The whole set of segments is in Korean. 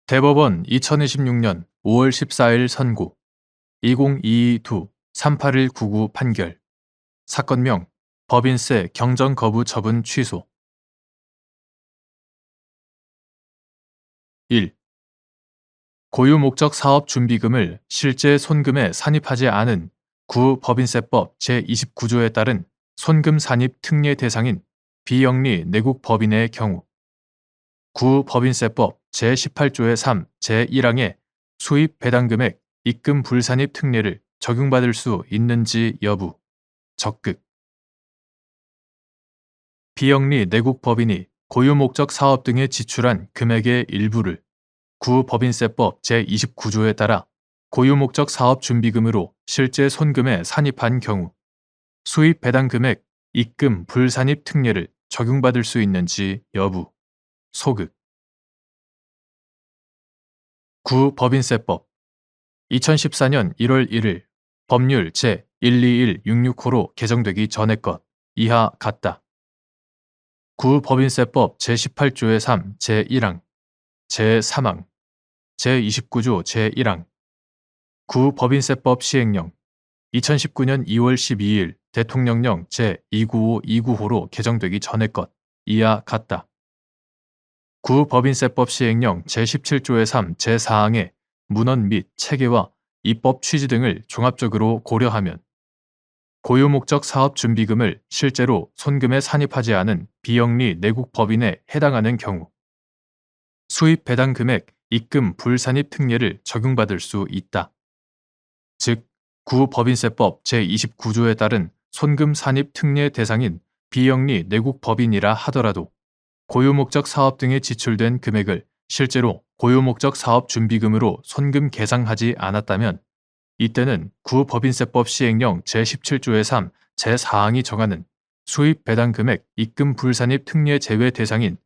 대법원 2026년 5월 14일 선고 2022-3899 판결 사건명 법인세 경정 거부 처분 취소 1. 고유 목적 사업 준비금을 실제 손금에 산입하지 않은 구법인세법 제29조에 따른 손금 산입 특례 대상인 비영리 내국 법인의 경우 구법인세법 제18조의 3 제1항의 수입 배당금액 입금 불산입 특례를 적용받을 수 있는지 여부 적극 비영리 내국 법인이 고유 목적 사업 등에 지출한 금액의 일부를 구법인세법 제29조에 따라 고유 목적 사업 준비금으로 실제 손금에 산입한 경우 수입 배당 금액 입금 불산입 특례를 적용받을 수 있는지 여부 소극 구법인세법 2014년 1월 1일 법률 제121665로 개정되기 전의 것 이하 같다. 구법인세법 제18조의 3 제1항 제3항 제29조 제1항 구법인세법 시행령 2019년 2월 12일 대통령령 제295295로 개정되기 전의 것 이하 같다. 구법인세법 시행령 제17조의 3 제4항의 문헌 및 체계와 입법 취지 등을 종합적으로 고려하면 고유 목적 사업 준비금을 실제로 손금에 산입하지 않은 비영리 내국 법인에 해당하는 경우 수입 배당 금액 입금 불산입 특례를 적용받을 수 있다. 즉, 구법인세법 제29조에 따른 손금 산입 특례 대상인 비영리 내국 법인이라 하더라도 고유 목적 사업 등에 지출된 금액을 실제로 고유 목적 사업 준비금으로 손금 계상하지 않았다면 이때는 구법인세법 시행령 제17조의 3 제4항이 정하는 수입 배당 금액 입금 불산입 특례 제외 대상인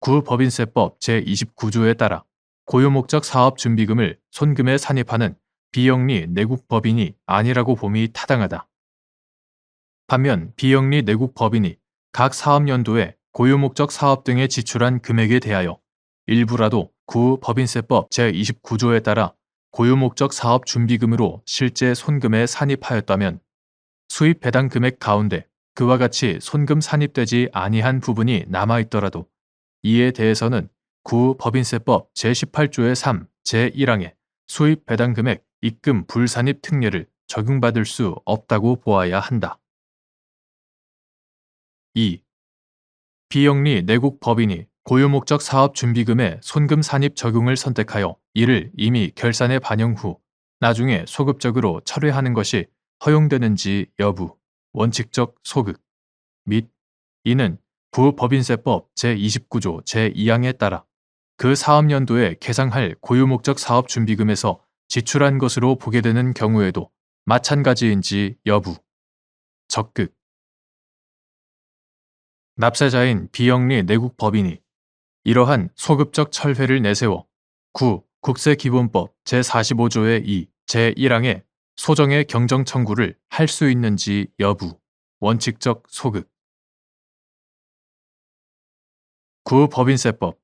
구법인세법 제29조에 따라 고유 목적 사업 준비금을 손금에 산입하는 비영리 내국 법인이 아니라고 봄이 타당하다. 반면 비영리 내국 법인이 각 사업연도에 고유 목적 사업 등에 지출한 금액에 대하여 일부라도 구법인세법 제29조에 따라 고유 목적 사업 준비금으로 실제 손금에 산입하였다면 수입 배당 금액 가운데 그와 같이 손금 산입되지 아니한 부분이 남아있더라도 이에 대해서는 구법인세법 제18조의 3 제1항의 수입 배당 금액 입금 불산입 특례를 적용받을 수 없다고 보아야 한다. 2. 비영리 내국 법인이 고유 목적 사업 준비금의 손금 산입 적용을 선택하여 이를 이미 결산에 반영 후 나중에 소급적으로 철회하는 것이 허용되는지 여부, 원칙적 소극 및 이는 구법인세법 제29조 제2항에 따라 그 사업연도에 계상할 고유 목적 사업 준비금에서 지출한 것으로 보게 되는 경우에도 마찬가지인지 여부, 적극 납세자인 비영리 내국 법인이 이러한 소급적 철회를 내세워 국세기본법 제45조의 2 제1항의 소정의 경정 청구를 할 수 있는지 여부, 원칙적 소극 구법인세법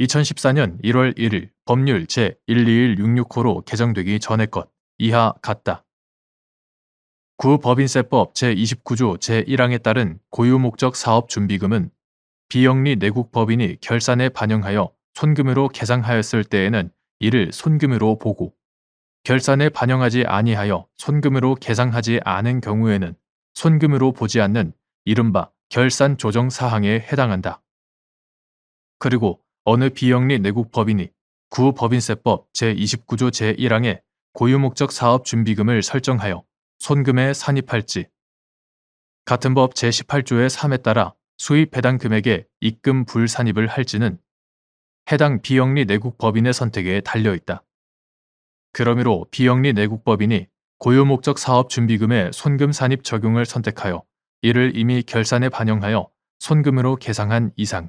2014년 1월 1일 법률 제121665로 개정되기 전의 것 이하 같다. 구법인세법 제29조 제1항에 따른 고유 목적 사업 준비금은 비영리 내국 법인이 결산에 반영하여 손금으로 계상하였을 때에는 이를 손금으로 보고 결산에 반영하지 아니하여 손금으로 계상하지 않은 경우에는 손금으로 보지 않는 이른바 결산 조정 사항에 해당한다. 그리고 어느 비영리 내국 법인이 구법인세법 제29조 제1항의 고유 목적 사업 준비금을 설정하여 손금에 산입할지 같은 법 제18조의 3에 따라 수입 배당 금액의 입금 불산입을 할지는 해당 비영리 내국 법인의 선택에 달려있다. 그러므로 비영리 내국 법인이 고유 목적 사업 준비금의 손금 산입 적용을 선택하여 이를 이미 결산에 반영하여 손금으로 계상한 이상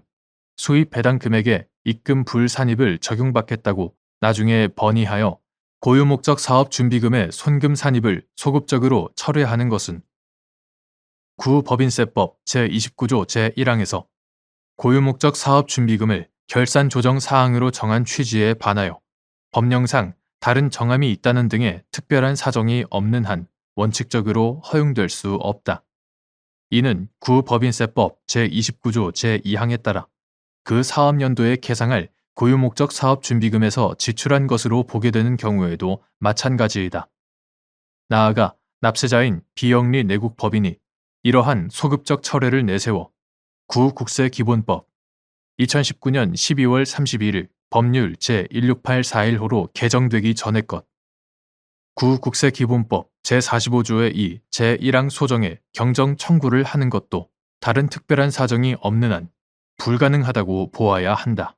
수입 배당 금액의 입금 불산입을 적용받겠다고 나중에 번이하여 고유 목적 사업 준비금의 손금 산입을 소급적으로 철회하는 것은 구법인세법 제29조 제1항에서 고유 목적 사업 준비금을 결산 조정 사항으로 정한 취지에 반하여 법령상 다른 정함이 있다는 등의 특별한 사정이 없는 한 원칙적으로 허용될 수 없다. 이는 구법인세법 제29조 제2항에 따라 그 사업연도에 계상할 고유목적 사업준비금에서 지출한 것으로 보게 되는 경우에도 마찬가지이다. 나아가 납세자인 비영리 내국법인이 이러한 소급적 철회를 내세워 구국세기본법 2019년 12월 31일 법률 제168415로 개정되기 전의 것 구국세기본법 제45조의 2 제1항 소정에 경정 청구를 하는 것도 다른 특별한 사정이 없는 한 불가능하다고 보아야 한다.